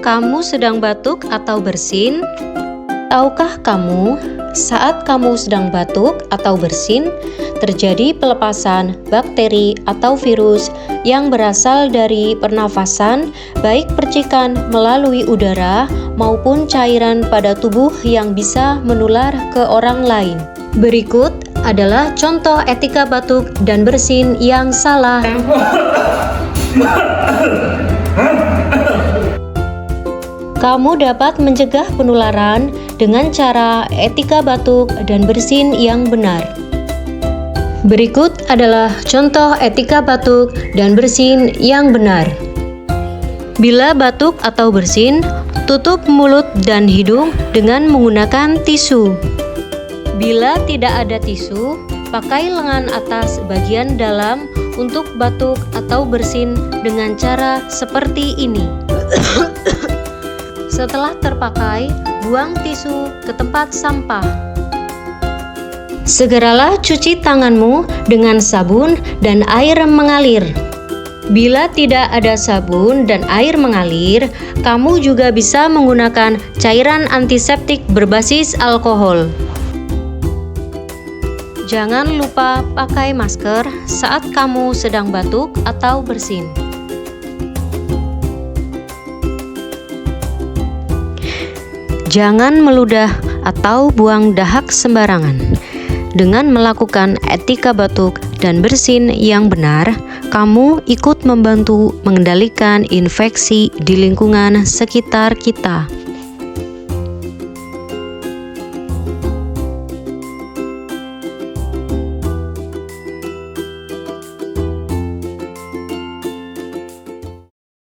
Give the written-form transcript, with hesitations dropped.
Kamu sedang batuk atau bersin? Tahukah kamu, saat kamu sedang batuk atau bersin, terjadi pelepasan bakteri atau virus yang berasal dari pernafasan, baik percikan melalui udara maupun cairan pada tubuh yang bisa menular ke orang lain. Berikut adalah contoh etika batuk dan bersin yang salah. Kamu dapat mencegah penularan dengan cara etika batuk dan bersin yang benar. Berikut adalah contoh etika batuk dan bersin yang benar. Bila batuk atau bersin, tutup mulut dan hidung dengan menggunakan tisu. Bila tidak ada tisu, pakai lengan atas bagian dalam untuk batuk atau bersin dengan cara seperti ini. Setelah terpakai, buang tisu ke tempat sampah. Segeralah cuci tanganmu dengan sabun dan air mengalir. Bila tidak ada sabun dan air mengalir, kamu juga bisa menggunakan cairan antiseptik berbasis alkohol. Jangan lupa pakai masker saat kamu sedang batuk atau bersin. Jangan meludah atau buang dahak sembarangan. Dengan melakukan etika batuk dan bersin yang benar, kamu ikut membantu mengendalikan infeksi di lingkungan sekitar kita.